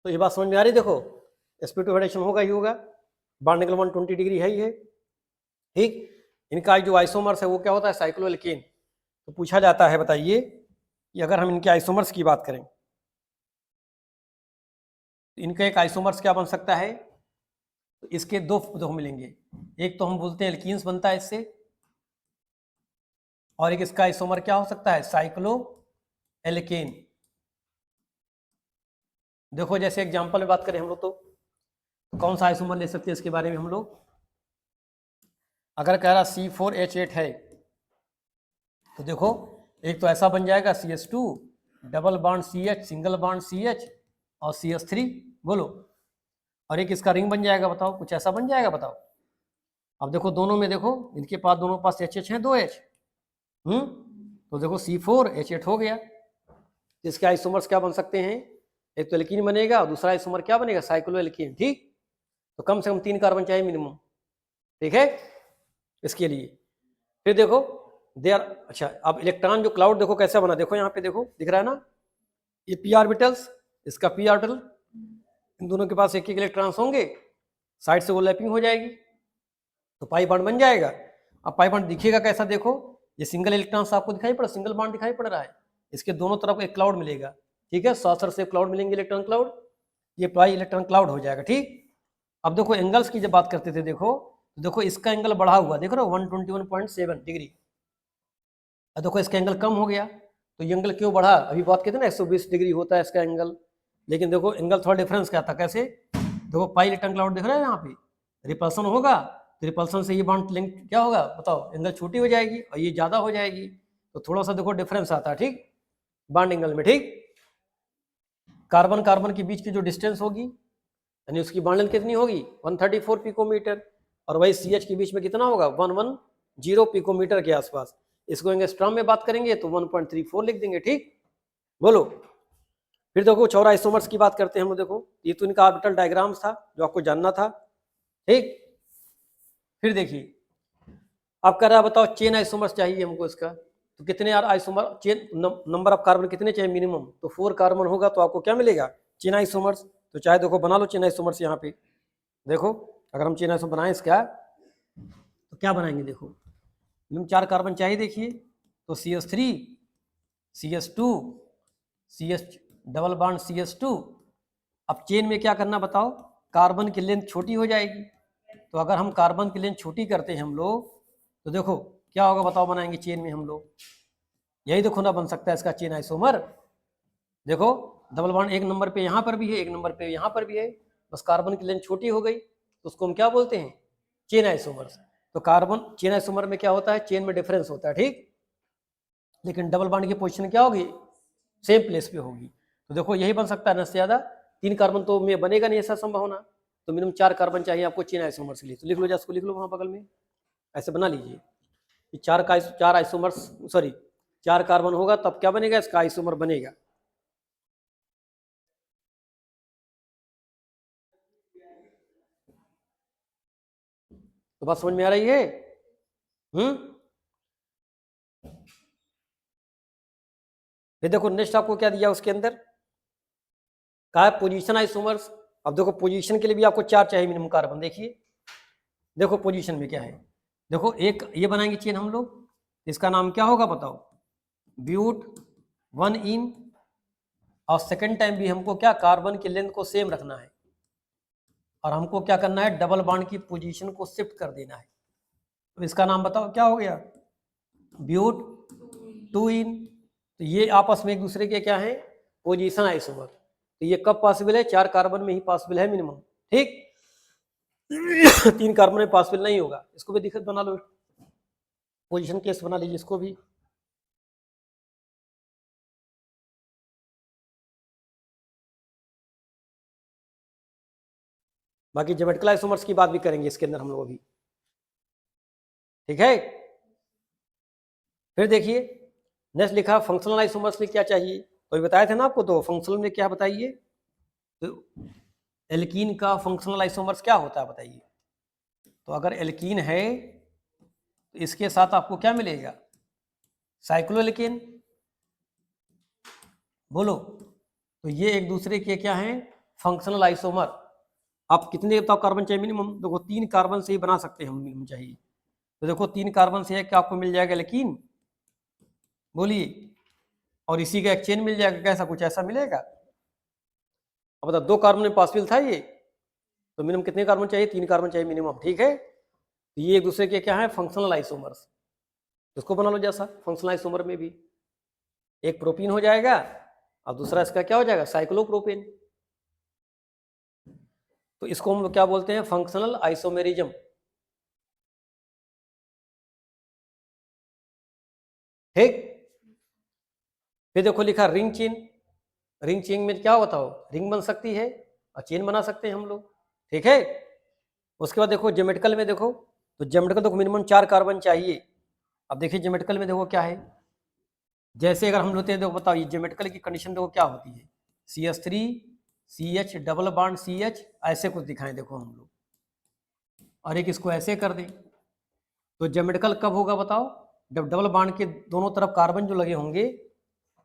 तो ये बात समझ में आ रही, देखो sp2 हाइड्रेशन होगा ही होगा, बॉन्ड एंगल 120 डिग्री है ही है। ठीक, इनका जो आइसोमर्स है वो क्या होता है, साइक्लोएल्केन। तो पूछा जाता है, बताइए कि अगर हम इनके आइसोमर्स की बात करें, इनका एक आइसोमर्स क्या बन सकता है, तो इसके दो मिलेंगे, एक तो हम बोलते हैं एल्कीन्स बनता है इससे, और एक इसका आइसोमर क्या हो सकता है, साइक्लो एल्केन। देखो जैसे एग्जांपल में बात करें हम लोग, तो कौन सा आइसोमर ले सकते हैं इसके बारे में हम लोग, अगर कह रहा C4H8 है तो देखो एक तो ऐसा बन जाएगा CH2 double bond CH single bond CH और CH3, बोलो, और एक इसका रिंग बन जाएगा, बताओ कुछ ऐसा बन जाएगा, बताओ। अब देखो दोनों में देखो, इनके पास दोनों पास HH है, 2 H, तो देखो C4H8 हो गया। इसके आइसोमर्स क्या बन सकते हैं, एक तो एल्कीन बनेगा और दूसरा आइसोमर क्या बनेगा, साइक्लो एल्कीन। ठीक, तो कम से कम 3 कार्बन चाहिए मिनिमम, ठीक है, इसके लिए। फिर देखो अच्छा, अब इलेक्ट्रॉन जो क्लाउड देखो कैसा बना, देखो यहाँ पे देखो दिख रहा है ना, ये p ऑर्बिटल्स, इसका p ऑर्बिटल, इन दोनों के पास एक एक इलेक्ट्रॉन्स होंगे, साइड से ओवरलैपिंग हो जाएगी, तो पाई बॉन्ड बन जाएगा। अब पाई बॉन्ड दिखेगा कैसा, देखो ये सिंगल इलेक्ट्रॉन्स आपको दिखाई पड़ा, सिंगल बॉन्ड दिखाई पड़ रहा है, इसके दोनों तरफ एक क्लाउड मिलेगा, ठीक है, सॉसर से क्लाउड मिलेंगे, इलेक्ट्रॉन क्लाउड, ये पाई इलेक्ट्रॉन क्लाउड हो जाएगा। ठीक, अब देखो एंगल्स की जब बात करते थे, देखो इसका एंगल बढ़ा हुआ, देखो ना 121.7 डिग्री, और देखो इसका एंगल कम हो गया, तो ये एंगल क्यों बढ़ा, अभी बात कहते हैं ना 120 डिग्री होता है इसका एंगल, लेकिन देखो एंगल थोड़ा डिफरेंस क्या था, कैसे, देखो पाई इलेक्ट्रॉन क्लाउड दिख रहा है यहाँ पे, रिपल्सन होगा, तो रिपल्सन से ये बॉन्ड लेंथ क्या होगा, बताओ, एंगल छोटी हो जाएगी और ये ज्यादा हो जाएगी, तो थोड़ा सा देखो डिफरेंस आता है, ठीक, बॉन्ड एंगल में। ठीक, कार्बन कार्बन के बीच की जो डिस्टेंस होगी, यानी उसकी बॉन्ड लेंथ कितनी होगी, 134 पिकोमीटर, और वही CH के बीच में कितना होगा, 110 पिकोमीटर के आसपास। इसको एंगस्ट्रॉम में बात करेंगे तो 1.34 लिख देंगे। ठीक, बोलो। फिर देखो कुछ और आइसोमर्स की बात करते हैं हम, देखो ये तो इनका ऑर्बिटल डायग्राम्स था जो आपको जानना था। ठीक, फिर देखिए अब कर रहा बताओ चेन आइसोमर्स चाहिए हमको इसका, तो कितने यार isomer chain number of carbon कितने चाहिए मिनिमम, तो 4 कार्बन होगा तो आपको क्या मिलेगा, चेन आइसोमर्स। तो चाहे देखो बना लो चेन आइसोमर्स, यहाँ पे देखो अगर हम चेन आइसोमर बनाएं इसका तो क्या बनाएंगे, देखो मिनिमम 4 कार्बन चाहिए, देखिए तो CH3 CH2 CH double bond CH2। अब चेन में क्या करना बताओ, कार्बन की लेंथ छोटी हो जाएगी, तो अगर हम कार्बन की लेंथ छोटी करते हैं हम लोग, तो देखो क्या होगा बताओ, बनाएंगे चेन में हम लोग, यही देखो ना बन सकता है इसका चेन आइसोमर। देखो डबल बॉन्ड एक नंबर पे यहाँ पर भी है, एक नंबर पे यहाँ पर भी है, बस कार्बन की लेंथ छोटी हो गई, तो उसको हम क्या बोलते हैं, चेन आइसोमर। तो कार्बन चेन आइसोमर में क्या होता है, चेन में डिफरेंस होता है, ठीक, लेकिन डबल बॉन्ड की पोजीशन क्या होगी, सेम प्लेस पे होगी। तो देखो यही बन सकता है ना, से ज्यादा 3 कार्बन तो में बनेगा नहीं ऐसा संभावना, तो मिनिमम 4 कार्बन चाहिए आपको चेन आइसोमर्स के लिए। तो लिख लो, इसको लिख लो वहां बगल में, ऐसे बना लीजिए कि 4 आइसोमर्स, सॉरी 4 कार्बन होगा तब क्या बनेगा, इसका आइसोमर बनेगा। तो बात समझ में आ रही है? फिर देखो नेक्स्ट आपको क्या दिया उसके अंदर, कहा है पोजीशन आइसोमर्स। अब देखो पोजीशन के लिए भी आपको 4 चाहिए मिनिमम कार्बन। देखिए देखो पोजीशन में क्या है, देखो एक ये बनाएंगे चेन हम लोग, इसका नाम क्या होगा बताओ, ब्यूट 1 इन, और सेकेंड टाइम भी हमको क्या कार्बन की लेंथ को सेम रखना है, और हमको क्या करना है, डबल बॉन्ड की पोजीशन को शिफ्ट कर देना है। तो इसका नाम बताओ क्या हो गया, ब्यूट 2 इन। तो ये आपस में एक दूसरे के क्या है, पोजीशन आइसोमर। तो ये कब पॉसिबल है, 4 कार्बन में ही पॉसिबल है मिनिमम, ठीक 3 कार्बन में पॉसिबल नहीं होगा। इसको भी दिक्कत बना लो, पोजीशन केस बना लीजिए इसको भी। बाकी ज्योमेट्रिकल आइसोमर्स की बात भी करेंगे इसके अंदर हम लोग अभी, ठीक है। फिर देखिए नेक्स्ट लिखा फंक्शनल आइसोमर्स में क्या चाहिए, तो ये बताया था ना आपको, तो फंक्शनल में क्या बताइए, तो एल्कीन का फंक्शनल आइसोमर्स क्या होता है बताइए। तो अगर एल्कीन है तो इसके साथ आपको क्या मिलेगा, साइक्लोएल्केन, बोलो। तो ये एक दूसरे के क्या हैं, फंक्शनल आइसोमर। आप कितने बताओ कार्बन चाहिए मिनिमम? देखो 3 कार्बन से ही बना सकते हैं हम मिनिमम चाहिए। तो देखो 3 कार्बन से है क्या आपको मिल जाएगा एल्कीन? बोलिए। और इसी का एक चेन मिल जाएगा, कैसा कुछ ऐसा मिलेगा? अब बताओ 2 कार्बन में पॉसिबल था ये, तो मिनिमम कितने कार्बन चाहिए? 3 कार्बन चाहिए मिनिमम, ठीक है। तो ये एक दूसरे के क्या है? Functional isomers. इसको बना लो जैसा फंक्शनल आइसोमर में भी एक प्रोपीन हो जाएगा और दूसरा इसका क्या हो जाएगा? साइक्लोप्रोपेन। तो इसको हम लोग क्या बोलते हैं? Functional isomerism. ठीक। फिर देखो लिखा रिंग चेन। रिंग चेन में क्या बताओ? रिंग बन सकती है और चेन बना सकते हैं हम लोग, ठीक है। उसके बाद देखो ज्योमेट्रिकल में देखो, तो ज्योमेट्रिकल देखो मिनिमम 4 कार्बन चाहिए। अब देखिए ज्योमेट्रिकल में देखो क्या है, जैसे अगर हम लेते हैं देखो बताओ ये ज्योमेट्रिकल की कंडीशन देखो क्या होती है? CH3 CH double bond CH ऐसे कुछ दिखाएं देखो हम लोग, और एक इसको ऐसे कर दें। तो ज्योमेट्रिकल कब होगा बताओ? जब डबल बॉन्ड के दोनों तरफ कार्बन जो लगे होंगे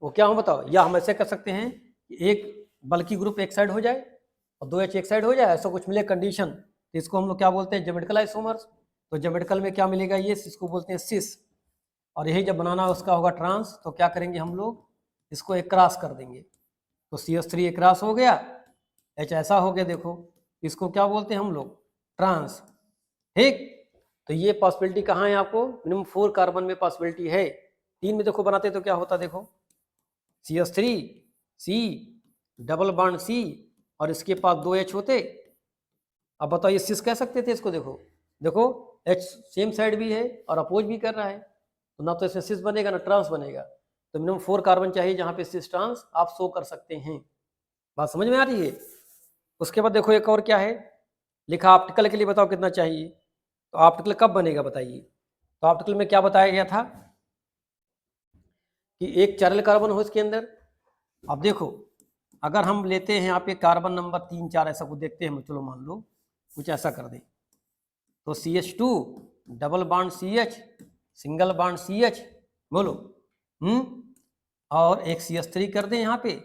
वो क्या हो बताओ? या हम ऐसे कर सकते हैं कि एक बल्कि ग्रुप एक साइड हो जाए और 2H एक साइड हो जाए, ऐसा कुछ मिले कंडीशन, तो इसको हम लोग क्या बोलते हैं? Geometrical isomers. तो ज्योमेट्रिकल में क्या मिलेगा? ये इसको बोलते हैं सिस। और यही जब बनाना उसका होगा ट्रांस, तो क्या करेंगे हम लोग? इसको एक क्रॉस कर देंगे। तो CH3 एक क्रॉस हो गया, H ऐसा हो गया देखो, इसको क्या बोलते हैं हम लोग? ट्रांस। ठीक। तो ये पॉसिबिलिटी कहाँ है आपको? मिनिमम 4 कार्बन में पॉसिबिलिटी है। 3 में देखो बनाते तो क्या होता देखो, CH3 C double bond C और इसके पास 2H होते। अब बताओ ये सिस कह सकते थे इसको? देखो देखो H सेम साइड भी है और अपोज भी कर रहा है, तो ना तो इसमें सिस बनेगा ना ट्रांस बनेगा। तो मिनिमम 4 कार्बन चाहिए जहाँ पे सिस ट्रांस आप शो कर सकते हैं। बात समझ में आ रही है? उसके बाद देखो एक और क्या है लिखा, ऑप्टिकल के लिए बताओ कितना चाहिए? तो ऑप्टिकल कब बनेगा बताइए? तो ऑप्टिकल में क्या बताया गया था कि एक चारल कार्बन हो इसके अंदर। अब देखो अगर हम लेते हैं यहाँ पे कार्बन नंबर 3 4 ऐसा कुछ देखते हैं, चलो मान लो कुछ ऐसा कर दें, तो CH2 double bond CH single bond CH, बोलो और एक CH3 कर दें यहाँ पे,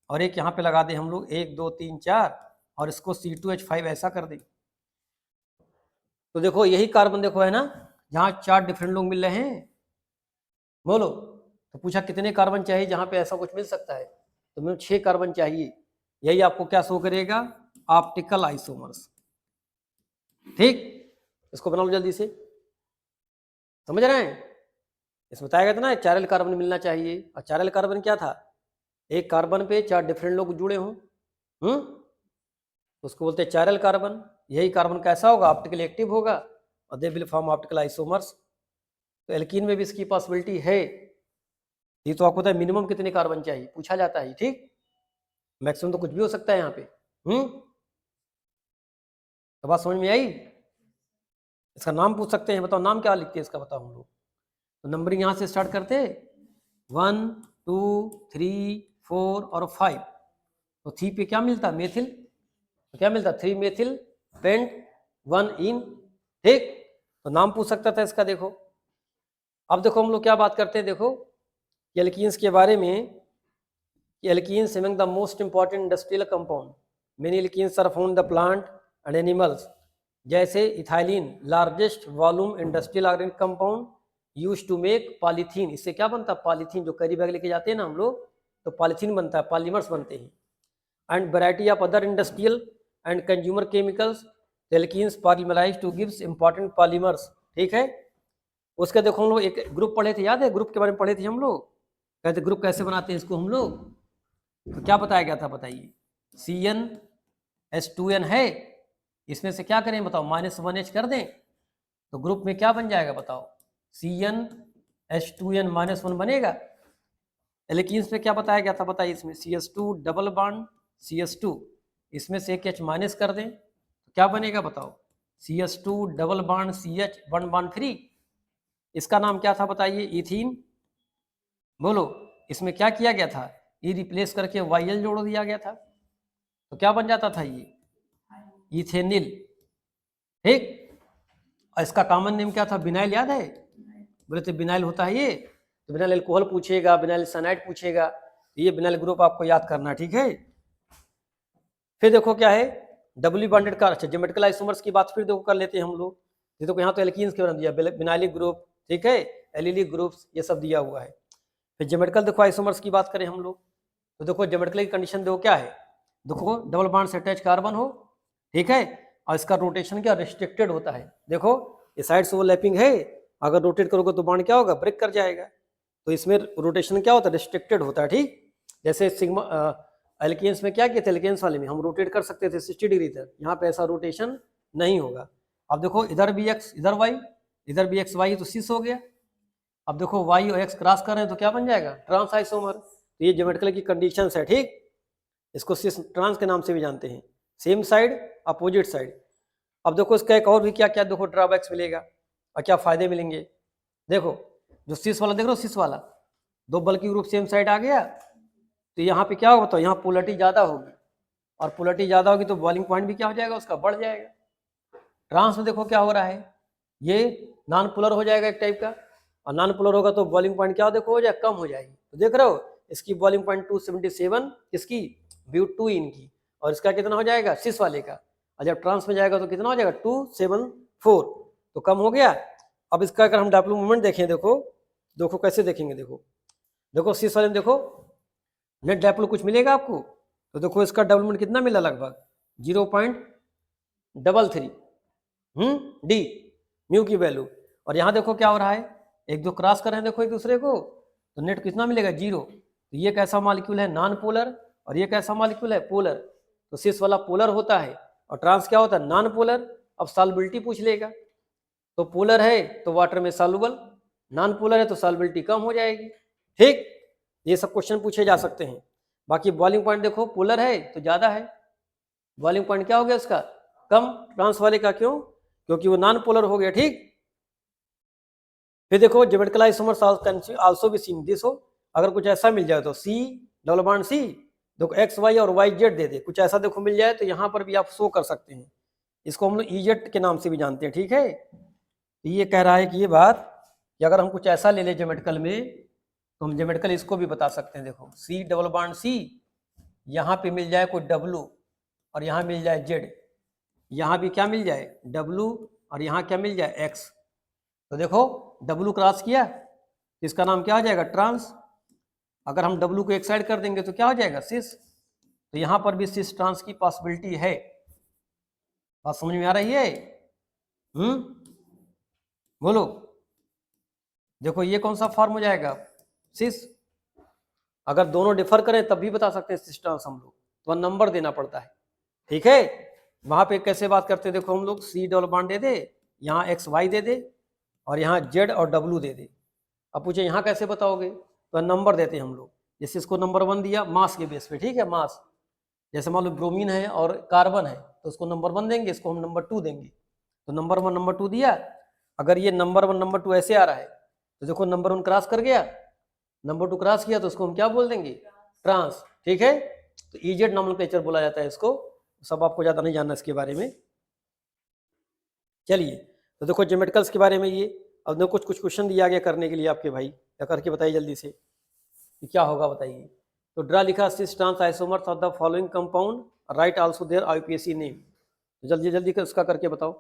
और एक यहाँ पे लगा दें हम लोग 1 2 3 4 और इसको C2H5 ऐसा कर दें। तो देखो यही कार्बन देखो है ना जहाँ 4 डिफरेंट लोग मिल रहे हैं, बोलो। तो पूछा कितने कार्बन चाहिए जहाँ पे ऐसा कुछ मिल सकता है? तो मिनिमम 6 कार्बन चाहिए। यही आपको क्या शो करेगा? Optical isomers. ठीक। इसको बना लो जल्दी से, समझ रहे हैं? इसमें बताया गया था ना 4 एल कार्बन मिलना चाहिए, और 4 एल कार्बन क्या था? एक कार्बन पे 4 डिफरेंट लोग जुड़े हों, उसको बोलते हैं 4 एल कार्बन। यही कार्बन कैसा होगा? ऑप्टिकली एक्टिव होगा और they will form optical isomers. तो एल्कीन में भी इसकी पॉसिबिलिटी है। ये तो आपको पता है मिनिमम कितने कार्बन चाहिए पूछा जाता है, ठीक। मैक्सिमम तो कुछ भी हो सकता है यहाँ पे। तो बात समझ में आई? इसका नाम पूछ सकते हैं, बताओ नाम क्या लिखते हैं इसका, बताओ हम लोग। तो नंबरिंग यहाँ से स्टार्ट करते 1 2 3 4 और 5। तो 3 पे क्या मिलता? मेथिल। तो क्या मिलता? 3 मेथिल पेंट 1 इन, ठीक। तो नाम पूछ सकता था इसका। देखो अब देखो हम लोग क्या बात करते हैं, देखो एल्कीन्स के बारे में। Alkenes among the most important industrial compound. Many alkenes are found in the plant and animals. जैसे ethylene largest volume industrial organic compound use to make polythene. इससे क्या बनता है? पॉलीथीन। जो कैरी बैग लेके जाते हैं ना हम लोग, तो पॉलीथीन बनता है, पॉलीमर्स बनते हैं। And variety of other industrial and consumer chemicals alkenes polymerise to gives important polymers, ठीक है। उसका देखो हम लोग एक ग्रुप पढ़े थे, याद है? ग्रुप के बारे में पढ़े थे हम लोग, कहते ग्रुप कैसे बनाते हैं इसको हम लोग। तो क्या बताया गया था बताइए? CnH2n है, इसमें से क्या करें बताओ? -1H कर दें तो ग्रुप में क्या बन जाएगा बताओ? CnH2n -1 बनेगा। एल्कीन्स में क्या बताया गया था बताइए? इसमें CH2 डबल बॉन्ड CH2, इसमें से एक H माइनस कर दें तो क्या बनेगा बताओ? CH2 double bond CH 1 bond 3। इसका नाम क्या था बताइए? इथीन। बोलो इसमें क्या किया गया था? ये रिप्लेस करके YL जोड़ दिया गया था, तो क्या बन जाता था? ये इथेनिल, ठीक। और इसका कॉमन नेम क्या था? विनाइल, याद है? बोले तो विनाइल होता है ये। तो विनाइल अल्कोहल पूछेगा, विनाइल साइनाइड पूछेगा, ये विनाइल ग्रुप आपको याद करना, ठीक है। फिर देखो क्या है डबल बॉन्डेड का, अच्छा ज्योमेट्रिकल आइसोमर्स की बात फिर देखो कर लेते हैं हम लोग। ये देखो यहाँ तो एल्कीन्स के बारे में दिया, विनाइलिक ग्रुप, ठीक है, एलिलिक ग्रुप्स, ये सब दिया हुआ है। फिर ज्योमेट्रिकल देखो आइसोमर्स की बात करें हम लोग, तो देखो ज्योमेट्रिकल की कंडीशन देखो क्या है, देखो डबल बॉन्ड से अटैच कार्बन हो, ठीक है, और इसका रोटेशन क्या रिस्ट्रिक्टेड होता है। देखो ये साइड्स ओवरलैपिंग है, अगर रोटेट करोगे तो बॉन्ड क्या होगा, ब्रेक कर जाएगा। तो इसमें रोटेशन क्या होता है, रिस्ट्रिक्टेड होता है, ठीक। जैसे सिग्मा एल्केन्स में क्या किए थे, एल्केन्स वाले में हम रोटेट कर सकते थे 60 डिग्री तक, यहाँ पे ऐसा रोटेशन नहीं होगा। अब देखो इधर भी एक्स इधर वाई, इधर भी एक्स वाई तो सिस हो गया। अब देखो वाई और एक्स क्रॉस कर रहे हैं तो क्या बन जाएगा, ट्रांस आइसोमर। तो ये ज्योमेट्रिकल की कंडीशंस है, ठीक। इसको सिस ट्रांस के नाम से भी जानते हैं, सेम साइड अपोजिट साइड। अब देखो इसका एक और भी क्या क्या देखो ड्रॉबैक्स मिलेगा और क्या फायदे मिलेंगे। देखो जो सिस वाला देख रहे हो, सिस वाला दो बल्कि ग्रुप सेम साइड आ गया, तो यहाँ पे क्या होगा, तो यहाँ पोलरिटी ज़्यादा होगी, और पोलरिटी ज़्यादा होगी तो बॉइलिंग पॉइंट भी क्या हो जाएगा, उसका बढ़ जाएगा। ट्रांस में देखो क्या हो रहा है, ये नॉन पोलर हो जाएगा एक टाइप का, और नॉन पोलर होगा तो बॉइलिंग पॉइंट क्या देखो हो जाएगा, कम हो जाएगी। तो देख रहे हो इसकी बॉइलिंग पॉइंट 277 किसकी, ब्यूट 2 इनकी, और इसका कितना हो जाएगा सिस वाले का, और जब ट्रांस में जाएगा तो कितना हो जाएगा 274, तो कम हो गया। अब इसका अगर हम डायपोल मोमेंट देखें, देखो देखो कैसे देखेंगे, देखो देखो सिस वाले में देखो नेट डायपोल कुछ मिलेगा आपको, तो देखो इसका डबल मोमेंट कितना मिला, लगभग 0.33 डी म्यू की वैल्यू। और यहाँ देखो क्या हो रहा है, एक दो क्रॉस कर रहे हैं देखो एक दूसरे को, तो नेट कितना मिलेगा 0। तो ये कैसा मॉलिक्यूल है, नॉन पोलर, और ये कैसा मॉलिक्यूल है, पोलर। तो सिस वाला पोलर होता है और ट्रांस क्या होता है, नॉन पोलर। अब सॉल्युबिलिटी पूछ लेगा, तो पोलर है तो वाटर में सॉल्युबल, नॉन पोलर है तो सॉल्युबिलिटी कम हो जाएगी, ठीक। ये सब क्वेश्चन पूछे जा सकते हैं। बाकी बॉइलिंग पॉइंट देखो पोलर है तो ज्यादा है, बॉइलिंग पॉइंट क्या हो गया उसका, कम, ट्रांस वाले का क्यों, क्योंकि वो नॉन पोलर हो गया, ठीक। फिर देखो geometrical isomers also be seen this हो, अगर कुछ ऐसा मिल जाए तो सी डबल बॉन्ड सी, देखो एक्स वाई और वाई जेड दे दे, कुछ ऐसा देखो मिल जाए तो यहाँ पर भी आप शो कर सकते हैं। इसको हम लोग ईजेड के नाम से भी जानते हैं, ठीक है। ये कह रहा है कि ये बात कि अगर हम कुछ ऐसा ले लें ज्योमेट्रिकल में, तो हम ज्योमेट्रिकल इसको भी बता सकते हैं। देखो सी डबल बॉन्ड सी, यहाँ पे मिल जाए कोई डब्लू और यहाँ मिल जाए जेड, यहाँ भी क्या मिल जाए डब्लू और यहाँ क्या मिल जाए एक्स। तो देखो डब्लू क्रॉस किया, इसका नाम क्या हो जाएगा, ट्रांस। अगर हम डब्लू को एक साइड कर देंगे तो क्या हो जाएगा, सिस। तो यहाँ पर भी सिस ट्रांस की पॉसिबिलिटी है। बात समझ में आ रही है, बोलो। देखो ये कौन सा फॉर्म हो जाएगा, सिस। अगर दोनों डिफर करें तब भी बता सकते हैं सिस ट्रांस हम लोग, तो नंबर देना पड़ता है, ठीक है। वहां पे कैसे बात करते हैं, देखो हम लोग सी डबल बॉन्ड दे दे, यहाँ एक्स वाई दे दे, और यहाँ जेड और डब्लू दे दे। अब पूछे यहाँ कैसे बताओगे, तो नंबर देते हैं हम लोग। जैसे इसको नंबर 1 दिया मास के बेस पे, ठीक है, मास। जैसे मान लो ब्रोमीन है और कार्बन है तो उसको नंबर 1 देंगे, इसको हम नंबर 2 देंगे। तो नंबर 1 नंबर 2 दिया। अगर ये नंबर 1 नंबर 2 ऐसे आ रहा है तो देखो नंबर 1 क्रॉस कर गया, नंबर 2 क्रॉस किया, तो उसको हम क्या बोल देंगे, ट्रांस, ठीक है। तो ईजेड नॉमेनक्लेचर बोला जाता है इसको, सब आपको ज्यादा नहीं जानना इसके बारे में। चलिए तो देखो ज्योमेट्रिकल्स के बारे में ये, अब देखो कुछ क्वेश्चन दिया गया करने के लिए आपके भाई, या करके बताइए जल्दी से कि क्या होगा, बताइए। तो ड्रा लिखा cis trans isomers of the following compound, write also their IUPAC name. जल्दी जल्दी उसका करके बताओ।